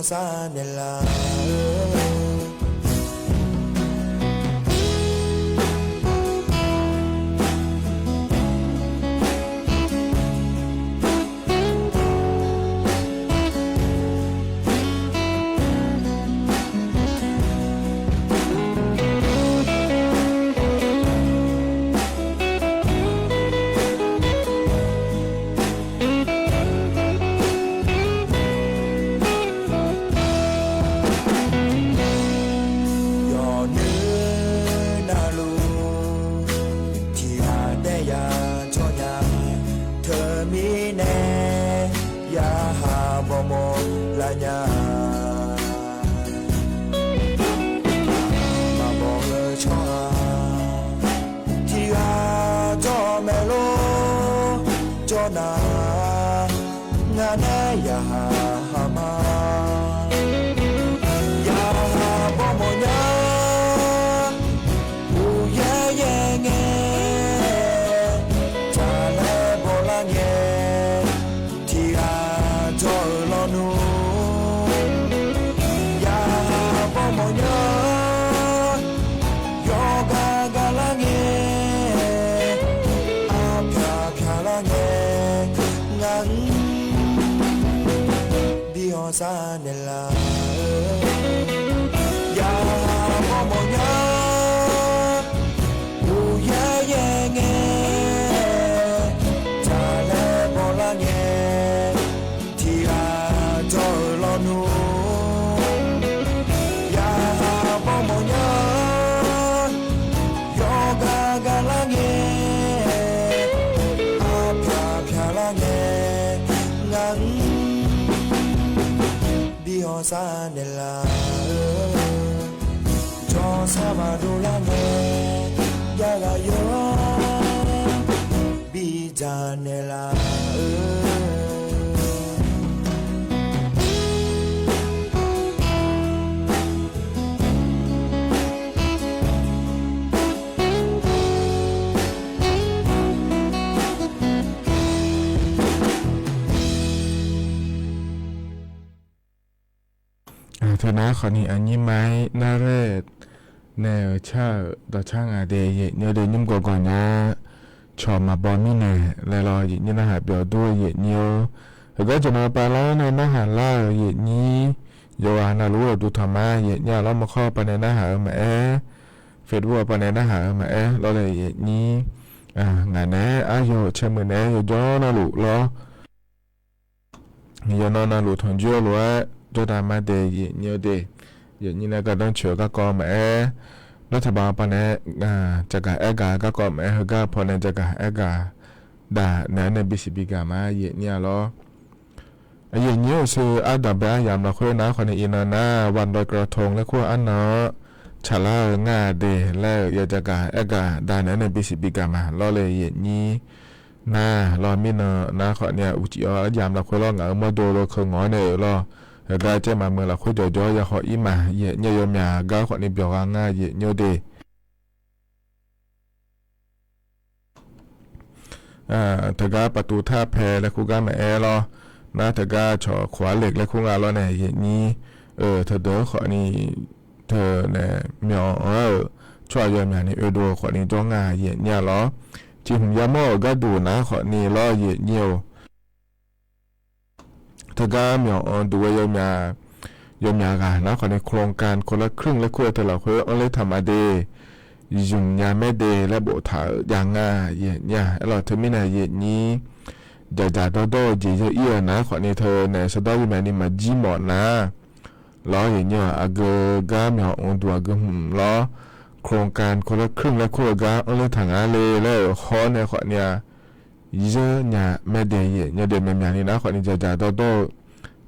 sa ne la sa ne la ya mo mo nya u ya ye nge ta le bo la nge ti a do lo nu ya mo mo nya yo ga la nge a pya la nge ngan sa ne la jo sa ba do la ne ya ga yo bi ja ne la เธอนะขอนี่อันนี้ไม้น่าเรศแนวชาต่อช่างอาเดยเนื้อเดินยุ่งก่อนนะชอบมาบอลนี่แน่แล้วรอหยิบนี่นะหาเบียวด้วยหยิบเนี้ยแล้วก็จะมาปลาล้อในนะหาล่าหยิบนี้โยอานารู้ดูธรรมะหยิบเนี่ยเรามาข้อไปในนะหามาเฟดวัวไปในนะหามาเราเลยหยิบนี้งานแน่อาโยเชื่อมือแน่โยย้อนนะลูกล้อโยนอนนะลูกทนยั่วล้วนตัวดามาเดยเนียวเดยอย่างนี้นะก็ต้องเชื่อก็กอแม่รัฐบาลปนจะกะกาก็กอแม่เฮก็พอในจะกะกาด่าในบิสิบิกามาเยเนี่ยล้อเยเนี่ยคืออาดับยามเราคุยนะคนในอินานะวันลอยกระทงและขั้วอันเนาะชาลางาเดแล้วอยากจะกะกาด่าในบิสิบิกามาล้อเลยเยนี้นะล้อมินนะขอเนี่ยอุจิยามเราคุยล้อเงามาโดโลเคงอเนี่ยล้อก็จะมาเมื่อเราคุยจ่อๆอย่าขออีมาเยอะเนี่ยยมยาก็ขอนี่เบียวง่ายเยอะเนี่ยเดถ้าก็ประตูท่าแพแล้วคุก็มารอนะถ้าก็ชอขวาเหล็กแล้วคุงาล้อเนี่ยเยอะนี้เธอเด้อขอนี่เธอเนี่ยเมียวช่วยยมยานี่ดูขอนี่จ้องง่ายเยอะเนี่ยล้อจีหุ่มยาโม่ก็ดูนะขอนี่ล้อเยอะเนี่ยถ้าก็มีดูว่ายมยากันนะขอในโครงการคนละครึ่งและคุยแต่เราคุยเอาเลยทำมาเดยุ่งยาไม่เดและโบถาอย่างง่ายเย็นเนี่ยเราเธอไม่นายเย็นนี้จ่าโดจีเยอะนะขอในเธอในสตอรี่แมนนี่มาจีหมดนะล้ออย่างเงี้ยอาเกก้ามีดูอาเกล้อโครงการคนละครึ่งและคุยกันเอาเลยทางอะไรแล้วขอในขอเนี่ยเยอะเนี่ยไม่ได้เยอะเนี่ยเดินไม่มีนี่นะคนนี้จะโต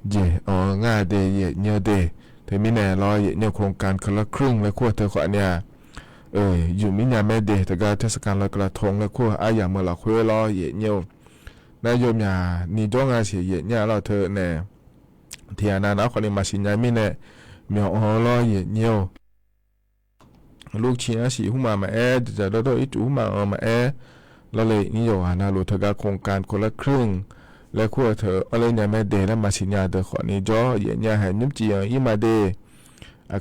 เยอะง่ายเดยเนี่ยเดยเธอมีแน่รอเนี่ยโครงการคนละครึ่งแล้วขั้วเธอขอเนี่ยอยู่มิเนี่ยไม่เดยแต่ก็เทศกาลลอยกระทงแล้วขั้วอย่างเมื่อเราขั้วรอเนี่ยนายโยมเนี่ยนี่จ้องงานเสียเนี่ยเราเธอเนี่ยเทียนานะคนนี้มาสินใจมิเนี่ยมีรอเนี่ยลูกชิ้นสีหุ่มมาจะโตอีจูมามาเราเลยนี่อยู่นะลูกเธอก็โครงการคนละครึ่ง และขั้วเธออะไรเนี่ยแม่เดและมาสิญญาเดขอนี้จ่อเย็นเนี่ยให้นุบจียอีมาเด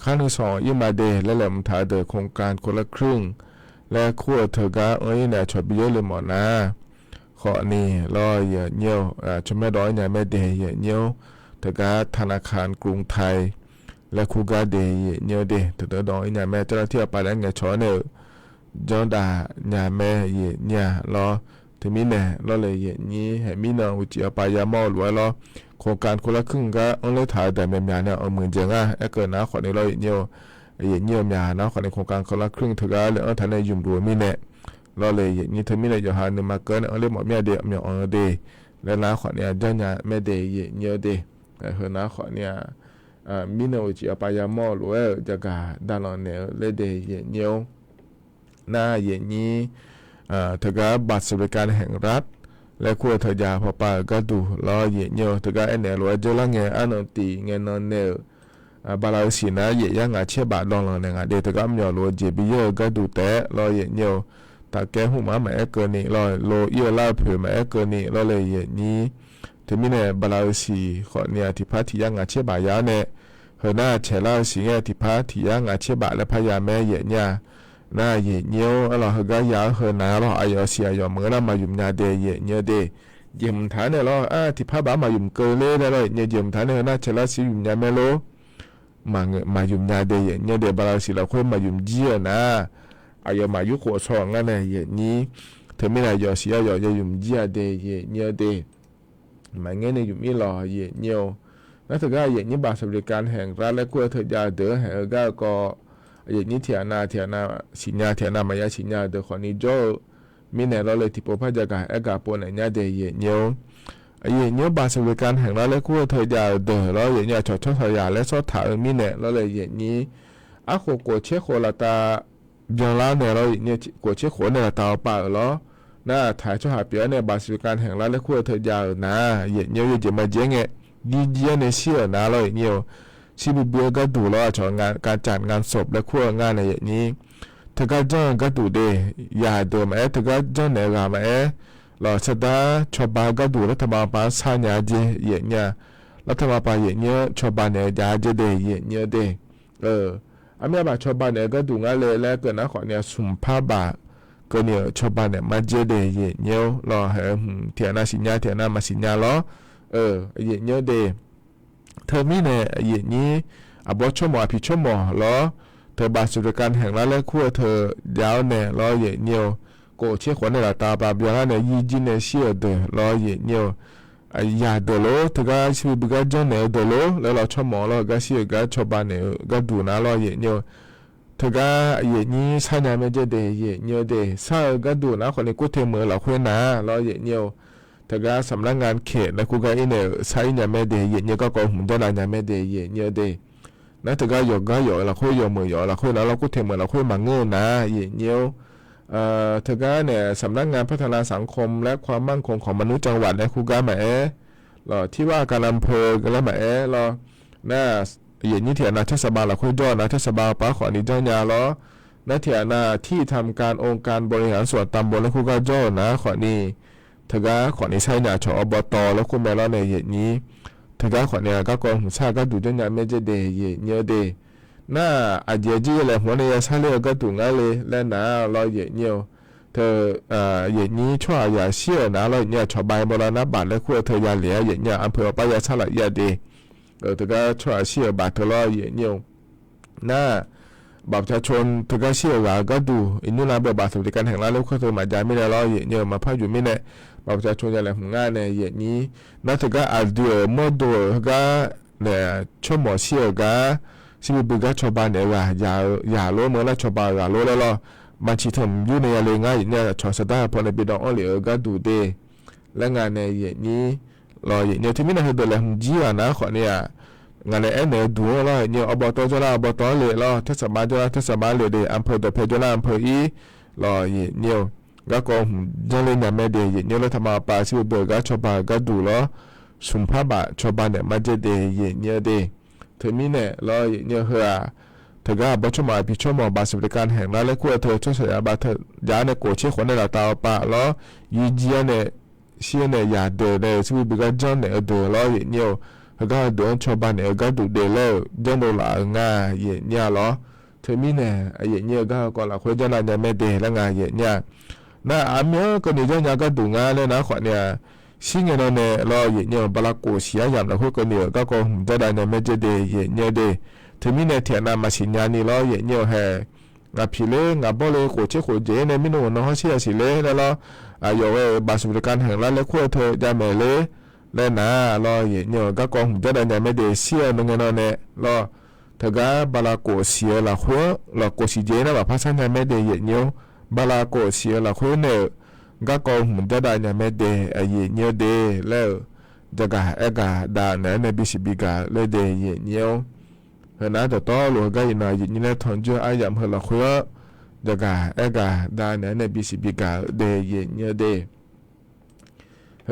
ขั้นที่สองอีมาเดและแหลมถาเดโครงการคนละครึ่งและขั้วเธอก็เนี่ยชดไปเยอะเลยหมดนะขอนี้รอเย็นเยี่ยวชมแม่ร้อยเนี่ยแม่เดเย็นเยี่ยวเธอก็ธนาคารกรุงไทยและคูกาเดเย็นเยี่ยวเดเธอดอยเนี่ยแม่เจ้าหน้าที่ไปแล้วไงชอเนี่ยจอดาเนี่ยแม่เย็นเนี่ยรอถึงมีเนี่ยเราเลยเย็นนี้ให้มีน้องวิจิตรไปยามอหรือว่าเราโครงการคนละครึ่งก็เอาเลยถ่ายแต่แม่เนี่ยเอามือเจงเกิดนะขอในเราเย็นเยี่ยมยานะขอในโครงการคนละครึ่งถือก็เลยท่านในยุ่มรัวมีเนี่ยเราเลยเย็นนี้ถึงมีเนี่ยอยู่หาหนึ่งมาเกินเอาเลยหมดเมียเดียวเมียเดแล้วนะขอเนี่ยเจ้าเนี่ยแม่เดย์เย็นเยอะเดเฮนะขอเนี่ยมีน้องวิจิตรไปยามอหรือว่าจะกาด้านหลังเนี่ยเลยเดย์เย็นเยี่ยมหน้าเย็นนี้เธอก็บัตรสวัสดิการแห่งรัฐและขั้วเธอยาพอปาก็ดูรอเย็นเยอะเธอก็เนี่ยรวยเจริญเงี้ยอันนั้นตีเงี้ยนอนเนี่ยบาลาสีนะเยี่ยงอาเชี่ยบาทลองเนี่ยเดี๋ยวเธอก็มีรวยเจ็บเยอะก็ดูแต่รอเย็นเยอะแต่แกหูมาแม่เกินนี่รอโลเยอะล่าเผื่อแม่เกินนี่รอเลยเย็นนี้ถึงมีเนี่ยบาลาสีขอเนี่ยที่พัทยังอาเชี่ยบาทยาเนี่ยเฮน่าเชล่าสีเงี้ยที่พัทยังอาเชี่ยบาทและพยาแม่เย็นเนี่ยน่าเย็นเยี่ยวเราเฮก็ยาวเฮน่าเราอายอเสียยอมเมื่อเรามายุ่มยาเดเย็นเยอะเดยิ่มฐานเนี่ยเราที่พระบามายุ่มเกลือได้เลยเนี่ยยิ่มฐานเนี่ยน่าเชล่าสียุ่มยาเมโลมายุ่มยาเดเย็นเยอะเดบาราสีเราค่อยมายุ่มเจียนะอายอมายุขวสองงั้นเนี่ยเย็นนี้เธอไม่ได้ยอเสียยอยุ่มเจียเดเย็นเยอะเดมาเงี้ยเนี่ยยุ่มไม่รอเย็นเยี่ยวนั่นถือว่าเย็นนี้บาสบริการแห่งรัฐและกู้เธอยาเดือแห่งก็อย่างนี้เทียนาสิญญาเทียนามายาสิญญาเดขอนี้โจมีแนวเราเลยที่พบพระจักรปนเนี่ยเดย์เย็นเยียวบาสบริการแห่งรัฐและกู้เธอยาเดอเราอย่างนี้ชดทอยาและสดถามีแนวเราเลยอย่างนี้โคโกเชโคลาตาเบียงล้าเนี่ยเราอย่างนี้โกเชโคเนี่ยตาป่าล้อน่าถ่ายช่วยหาเปียเนี่ยบาสบริการแห่งรัฐและกู้เธอยานะอย่างนี้จะมาเจ๊งดีเยี่ยในเชี่ยนะเราอย่างนี้ชีบิเบียก็ดูแล้วชองานการจัดงานศพและขั้วงานในอย่างนี้เธอก็จ้างก็ดูเดยาเดิมเธอก็จ้างในงานหล่อสดาชาวบ้านก็ดูรัฐบาลป้าสายาเจอย่างเงี้ยรัฐบาลป้าอย่างเงี้ยชาวบ้านเนี่ยยาเจเดอย่างเงี้ยเดอันนี้แบบชาวบ้านเนี่ยก็ดูงานเลยแล้วเกิดนะขอเนี่ยสุ่มผ้าบาก็เนี่ยชาวบ้านเนี่ยมาเจเดอย่างเงี้ยหล่อเทียนาสิญญาเทียนามาสิญญาล้ออย่างเงี้ยเดเธอมีเนี่ยอย่างนี้บอชมอพิชมอล้อเธอบาสุดการแห่งรัฐและขั้วเธอยาวเนี่ยล้ออย่างเงี้ยโกเชี่ยขวัญในตาบาเบียร์เนี่ยยีจินเนี่ยเชี่ยเดอล้ออย่างเงี้ยยาเดโลเธอก็ชีวิตก็จังเนี่ยเดโลแล้วเราชมอล้อก็เชี่ยก็ชาวบ้านเนี่ยก็ดูนะล้ออย่างเงี้ยเธอก็อย่างนี้ใช่ไหมไม่จะเดอย่างเงี้ยเดใช่ก็ดูนะคนในกู้เทมือเราคุยนะล้ออย่างเงี้ยเธอก็สำนักงานเขตและกูก็เนี่ยใช้เนี่ยไม่เดย์เนี่ยก็กองหุ่นเจ้านายเนี่ยไม่เดย์เนี่ยเดย์นั่นเธอก็อยู่เราคุยอยู่มืออยู่เราคุยแล้วเราก็เทมือเราคุยมาเงื่อนนะเนี่ยเธอก็เนี่ยสำนักงานพัฒนาสังคมและความมั่นคงของมนุษย์จังหวัดและกูก็หมายเราที่ว่าการอำเภอกันแล้วหมายเราหน้าอย่างนี้เถียนาเทศบาลเราคุยย่อนะเทศบาลป้าขอนี้เจ้าญาล้อนั่นเถียนาที่ทำการองค์การบริหารส่วนตำบลและกูก็ย่อนะขอนี้เธอก็ขอนี้ใช่เนี่ยชอบตแล้วคุณแม่เราในอย่างนี้เธอก็ขอเนี่ยก็กองหุ่นชาก็ดูด้วยเนี่ยไม่จะเดย์เนี่ยเดย์น่าอาจจะจีอะไรหัวในชาเลือก็ดูง่ายเลยและน่าเราเนี่ยเธออย่างนี้ช่วยอย่าเชื่อนะเราเนี่ยชาวบ้านโบราณบัตรและขั้วเธอยาเหลียอย่างเนี่ยอำเภอปายาชาละยาเดย์เธอก็ช่วยเชื่อบัตรเธอเราอย่างเนี่ยน่าบัตรประชาชนเธอก็เชื่อว่าก็ดูอินนุลาเบอร์บัตรสวัสดิการแห่งรัฐแล้วขั้วเธอมาจ่ายไม่ได้เราอย่างเนี่ยมาพาอยู่ไม่แน่บัตรประชาชนอย่างไรของง่ายในอย่างนี้นั่นเธอก็อาจดูโมดูก็เนี่ยชั่วโมงเชื่อก็ชีวิตบุกชาวบ้านเนี่ยว่าอย่าโลเมื่อไรชาวบ้านอย่าโลแล้วล่ะบางทีทำอยู่ในอะไรง่ายเนี่ยชาวสตาร์พอในปีดองอ้อเหลือก็ดูเดและงานในอย่างนี้รออย่างนี้ที่ไม่น่าจะเดือดเลยจีอ่ะนะขอเนี่ยงานในเนี่ยดูแล้วเนี่ยอบตจุฬาอบตเลยแล้วเทศบาลจุฬาเทศบาลเลยเดอำเภอเดเพจุฬาอำเภออีรออย่างนี้ก็กองจังเลยเนี่ยไม่เดอย่างนี้แล้วทำมาป่าชีวิตเบิกก็ชาวบ้านก็ดูแล้วสุนทรบะชาวบ้านเนี่ยมันจะเดอย่างนี้เดเธอมีเนี่ยรออย่างนี้เหรอเธอก็บัชมาพิชมบัตรสวัสดิการแห่งรัฐและขั้วเธอช่วยเสียบัตรเธอยาในโกเชี่ยขวัญในตาป่าแล้วยีเจียเนี่ย xia này giả đời này sư bị cái chân này ở đồ lo hiện nhiều cái đồ cho bạn này cái đồ đề lo dân đồ là nga hiện nhà lo thế mi này hiện nhiều cái còn là khối dân là nhà mẹ đề là nga hiện nhà na amia cái này dân nhà cái đồ nga này nó khoản nhà xin người này lo hiện nhiều bà la cổ xía giảm là khối cái này cái con gia đình nhà mẹ đề hiện nhiều đề thế mi này thiệt là mà xin nhà này lo hiện nhiều hè ngà phi lê ngà bò lê cổ chế cổ chế này mi nó nó xía xí lê đó lo rồi bà sụp can hàng lá lê khua thôi ra mẹ lê lên nà lo nhiều các con gia đình nhà mẹ để xia nó nghe nó nè lo thật ra bà la cổ xia là khua là cổ xí chế nó bà phát sinh nhà mẹ để nhiều bà la cổ xia là khua nè các con gia đình nhà mẹ để nhiều để lê cả đà nè nè bị xí bị cả lê để nhiều hồi nãy giờ to rồi cái này như này thằng chưa ai dám hơn là khua cả đà nè bị xí bị cả để nhiều để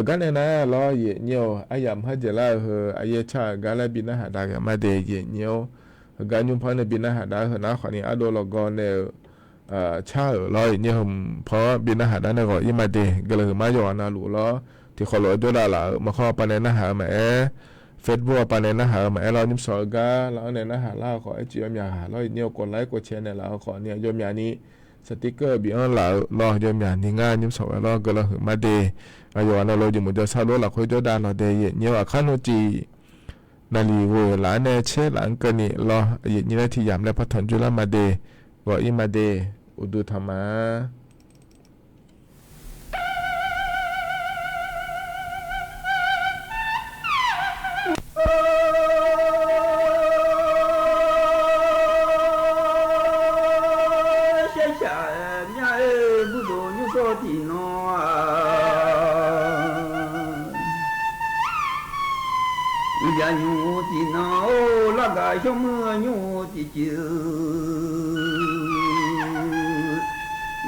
cái này nè lo nhiều ai dám hết giờ là ai cha cái là bị nó hạt đá mà để nhiều cái nhung phong này bị nó hạt đá hồi nãy khoảng này ở đâu là con này cha ở lo nhiềuเพราะ bị nó hạt đá này gọi nhưng mà để cái là mà giờ nó lũ lo thì khó lỗi đó là mà khó pan này nó hả mẹ Facebook pan này nó hả mẹ lo nhưng sợ cái lo này nó hả lo khỏi chị em nhà lo nhiều con lấy của trẻ này là khỏi nhiều em nhà ní sticker bị on là lo em nhà ní ngay nhưng sợ lo cái là mà để giờ nó lo dùng một giờ sau đó là khối cho đàn nó để nhiều ở khán nó chỉ là lì vừa lá này chết là cái này lo như này thì giảm lại phát triển cho là mà để gọi im mà để udu tham á nhà nhu thì nó là gái trong mưa nhu thì chiều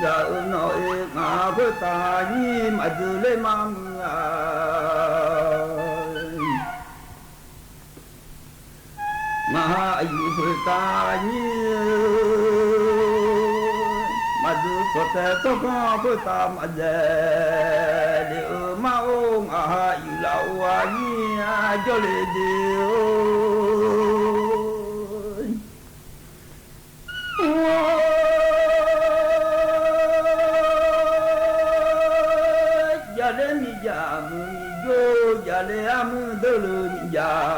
giờ nói ngà với ta như mà từ lên mang ngà ai với ta như mà từ có thể tôi có với ta mà để liệu mà ông ai lâu như cho lệ điều giờ đến mi giờ mi vô giờ lệ am đỡ lười giờ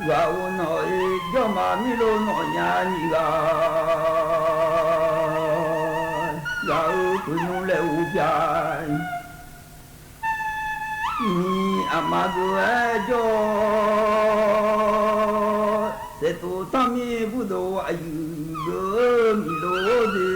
vào nói cho mà mi lô nói nhà nhị gà gạo cứ nung lệ u dài mi amague jo se tu tami budo ayu go mi lo de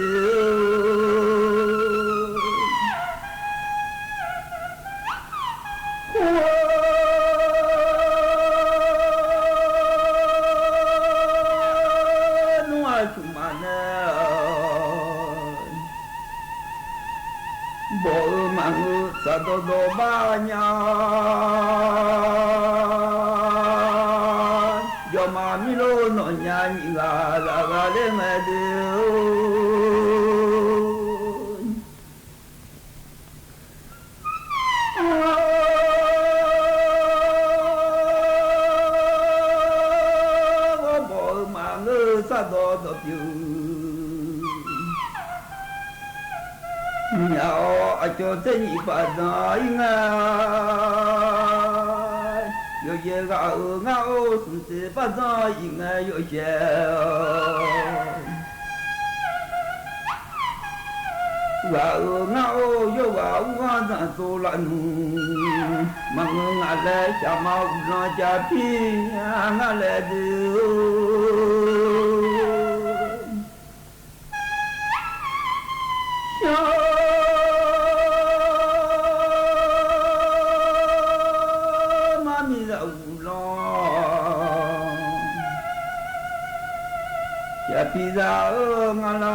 bộ mang sa do do ba nhà do mà mi lô nó nhà nhị gà lên mẹ điều bộ mang sa do do tiêu nhau cho thế nhị bà nói ngay yo ye ga ngao sun se ba za yin ai yo ye ga ngao yo ga wa za so la nu mang nga le cha ma u na cha pi nga le du pizza ngala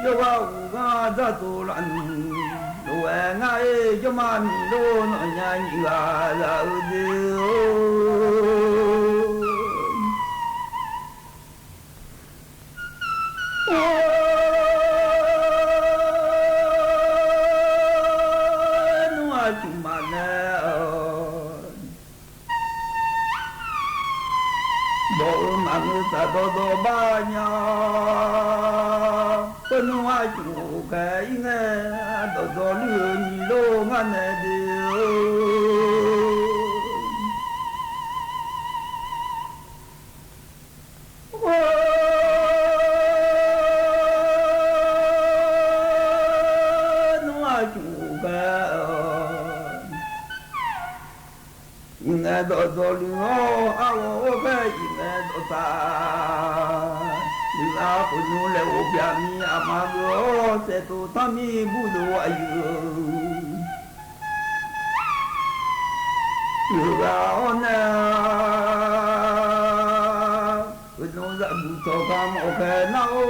yo wa ga za tu lan lo nga e yo ma mi lo no nya ni ga la de o angsa dodo banyak penuh juga ingat dodo luni longan dia ingat dodo lungo awo ke ingat dosa Bila penuh lewo biami amago setu tami budu ayu Yuga ona penuh zabu tokam oke nao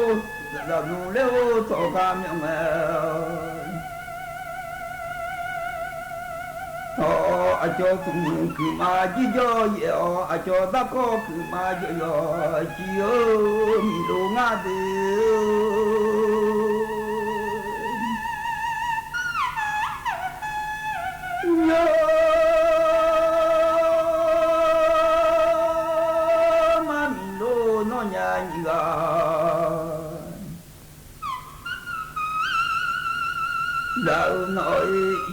zabu lewo tokam yang acho tung kumaji jo yo acho dako kumaji yo chiyo milu ngade yo mamilo no nyanyiga Đạo nội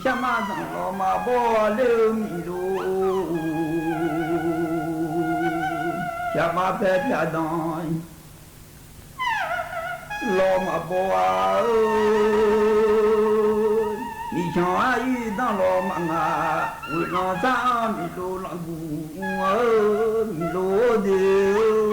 sama thằng lo mà bo lêu mi lu sama phép ya đôi lo mà bo mi cho ai đang lo mà ngà người nó ra mi lu lo bu mi lu điêu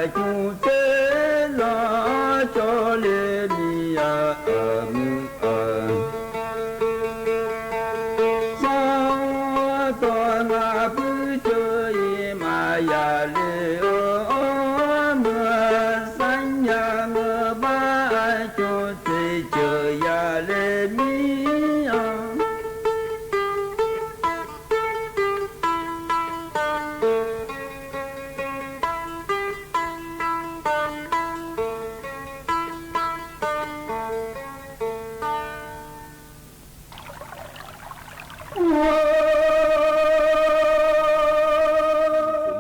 就这拉着嘞你呀上到那不就一嘛呀嘞我三呀我把就这就呀嘞你呀。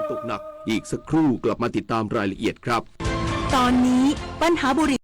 ตกหนักอีกสักครู่กลับมาติดตามรายละเอียดครับ ตอนนี้ปัญหาบุหรี่